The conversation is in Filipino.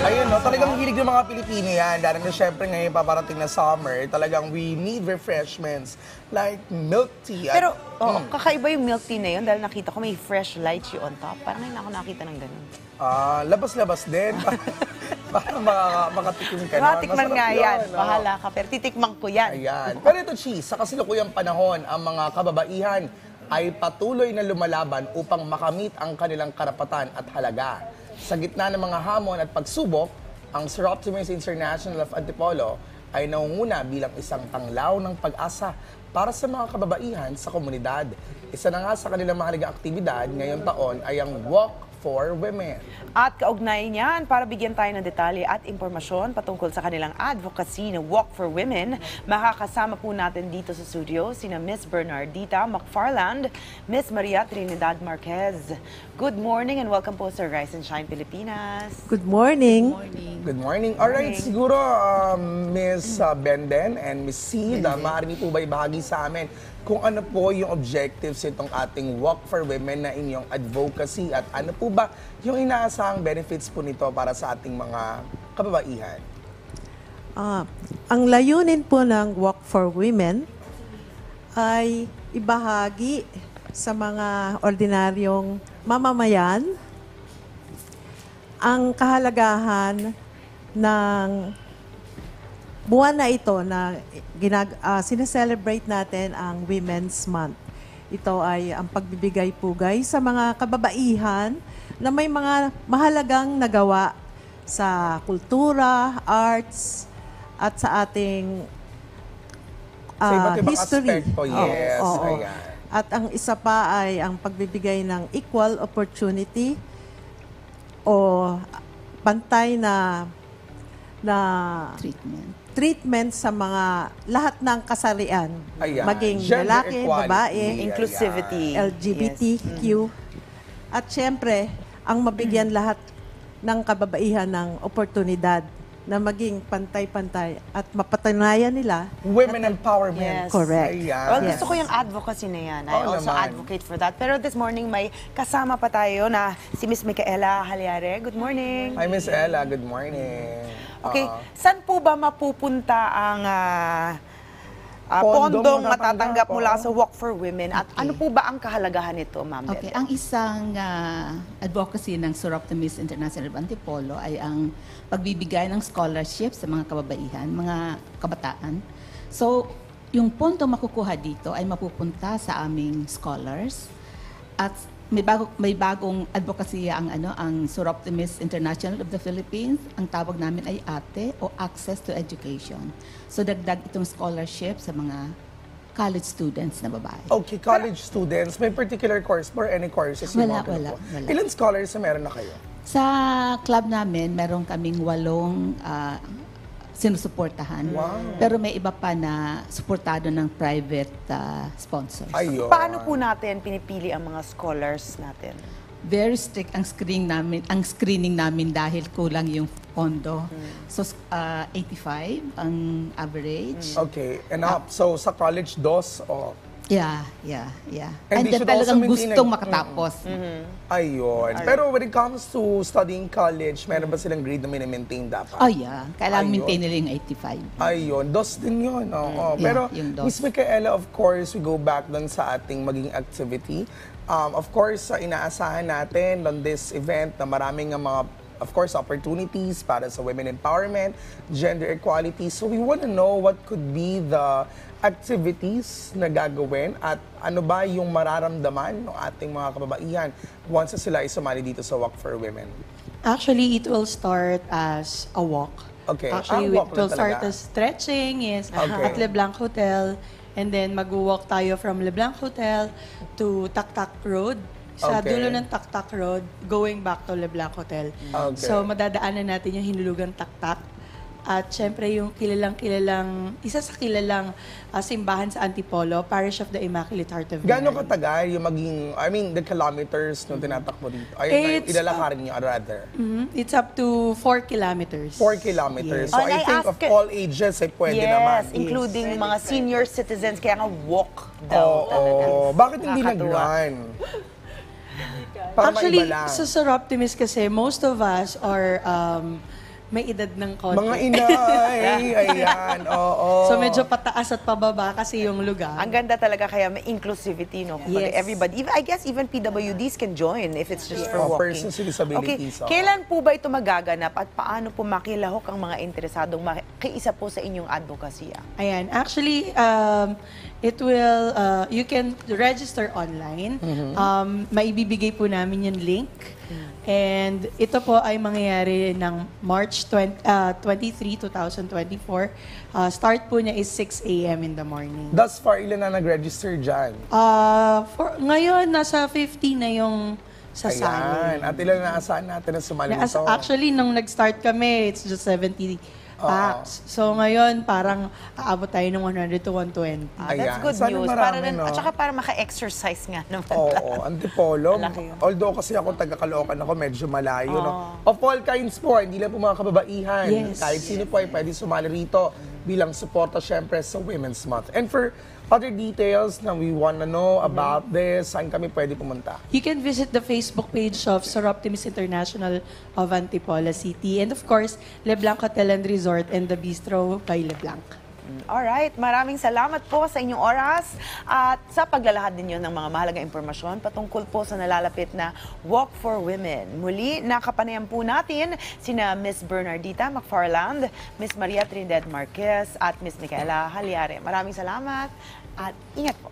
Ayun, no, talagang hilig ng mga Pilipino yan. Dahil na syempre ngayon paparating na summer, talagang we need refreshments like milk tea. Pero, kakaiba yung milk tea na yun dahil nakita ko may fresh lychee on top. Parang ngayon ako nakita ng ganun. Labas-labas din. Para makatikim ka na. Matikman nga yan. Bahala ka. Pero titikman ko yan. Ayan. Pero ito, Chi, sa kasilukuyang panahon, ang mga kababaihan ay patuloy na lumalaban upang makamit ang kanilang karapatan at halaga. Sa gitna ng mga hamon at pagsubok, ang Sir Optimus International of Antipolo ay nangunguna bilang isang tanglaw ng pag-asa para sa mga kababaihan sa komunidad. Isa na nga sa kanilang mahalagang aktibidad ngayong taon ay ang Walk for Women. At kaugnay niyan, para bigyan tayo ng detalye at impormasyon patungkol sa kanilang advocacy na Walk for Women, makakasama po natin dito sa studio sina Miss Bernardita McFarland, Miss Maria Trinidad Marquez. Good morning and welcome po sa Rise and Shine Pilipinas. Good morning. Good morning. Alright, siguro Miss Benden and Miss Cida, maaari niyo po ba ibahagi sa amin kung ano po yung objectives itong ating Walk for Women na inyong advocacy at ano po ba yung inaasahang benefits po nito para sa ating mga kababaihan? Ang layunin po ng Walk for Women ay ibahagi sa mga ordinaryong mamamayan ang kahalagahan ng buwan na ito na sineselebrate natin ang Women's Month. Ito ay ang pagbibigay-pugay sa mga kababaihan na may mga mahalagang nagawa sa kultura, arts, at sa ating Sa iba't ibang history. aspekto, yes. Oo. Ayan. At ang isa pa ay ang pagbibigay ng equal opportunity o pantay na treatment sa mga lahat ng kasarian. Ayan. Maging Gender lalaki, equality. babae, Inclusivity. LGBTQ. At syempre, ang mabigyan lahat ng kababaihan ng oportunidad na maging pantay-pantay at mapatunayan nila. Women empowerment. Yes. Correct. Ayan. Well, Yes. gusto ko yung advocacy na yan. I Oo also naman. advocate for that. Pero this morning may kasama pa tayo na si Miss Micaela Halyare. Good morning. Hi, Miss Ella. Good morning. Okay, saan po ba mapupunta ang pondong matatanggap mula sa Walk for Women? At ano po ba ang kahalagahan nito, Ma'am Okay, Beth? ang isang advocacy ng Sir Optimus International of Antipolo ay ang pagbibigay ng scholarship sa mga kababaihan, mga kabataan. So, yung pondo makukuha dito ay mapupunta sa aming scholars at may bagong advocacy ang Sir Optimus International of the Philippines. Ang tawag namin ay ATE o Access to Education. So dagdag itong scholarship sa mga college students na babae. Okay, college students, may particular course or any courses you Wala, want to wala, po? wala. Ilan scholars na meron na kayo? Sa club namin, meron kaming 8 sinusuportahan. Wow. Pero may iba pa na suportado ng private sponsors. Ayun. Paano po natin pinipili ang mga scholars natin? Very strict ang screening namin dahil kulang yung pondo. So 85 ang average. Okay, and up. So, sa college, dos o... Yeah. And And they then should also talagang maintain gustong a- makatapos. Ayun. Pero when it comes to studying college, meron ba silang grade na mini-maintain dapat? Oh yeah, kailangan Ayun. maintain nila yung 85. Ayun, dos din yun. Oo. Yeah, Pero, yung dos. Miss Micaela, of course, we go back dun sa ating maging activity. Of course, inaasahan natin on this event na maraming mga, of course, opportunities para sa women empowerment, gender equality. So we want to know what could be the activities na gagawin at ano ba yung mararamdaman ng ating mga kababaihan once na sila ay sumali dito sa Walk for Women. Actually, it will start as a walk. Okay. Actually, Walk it will na start talaga. as stretching, yes, Okay. at LeBlanc Hotel. And then, mag-walk tayo from LeBlanc Hotel to Taktak Road. Sa Okay. dulo ng Taktak Road, going back to LeBlanc Hotel. Okay. So, madadaanan natin yung hinulugang Taktak. At syempre, yung isa sa kilalang simbahan sa Antipolo, Parish of the Immaculate Heart of Mary. Gaano katagal yung maging, the kilometers nung tinatakbo dito? Ay, It's ilalakarin niyo, rather. It's up to 4 kilometers. 4 kilometers. Yes. So And I I think ask of all ages ay pwede yes, naman. including mga senior citizens, kaya nga walk daw talaga. Oo. Bakit hindi Nakakatuwa. nag-run? Para Actually, maiba lang. sa Sir Optimus kasi, most of us are may edad ng konti. Mga inay, ayan, oo. So medyo pataas at pababa kasi yung lugar. Ang ganda talaga kaya may inclusivity, no? Kumbaga, Yes. everybody, even, I guess even PWDs can join if it's just for Oh, walking. persons with disabilities, Okay, oo. kailan po ba ito magaganap at paano po makilahok ang mga interesadong makiisa po sa inyong advokasya? Ayan, actually, it will, you can register online. Maibibigay po namin yung link. And ito po ay mangyayari ng March 23, 2024. Start po niya is 6 a.m. in the morning. Thus far, ilan na nag-register dyan? Ngayon, nasa 50 na yung sasali. Ayan. At ilan na asahan natin na sumali nito? Actually, nung nag-start kami, it's just 70 packs. So ngayon, parang aabot tayo ng 100 to 120. That's Ayan. good Sana news. marami, Para rin, no? At saka para maka-exercise nga naman. Oo, Antipolo. Malaki yun. Although kasi ako taga-Caloocan ako, medyo malayo. No? Of all kinds po, hindi lang po mga kababaihan. Yes. Kahit sino po ay pwede sumali rito bilang suporta syempre sa Women's Month. And for other details na we wanna know about this, saan kami pwede pumunta? You can visit the Facebook page of Soroptimis International of Antipolo City. And of course, LeBlanc Hotel and Resort and the Bistro by LeBlanc. Alright, maraming salamat po sa inyong oras at sa paglalahad ninyo ng mga mahalagang impormasyon patungkol po sa nalalapit na Walk for Women. Muli, nakapanayan po natin sina Miss Bernardita McFarland, Miss Maria Trinidad Marquez at Miss Micaela Halyare. Maraming salamat at ingat po.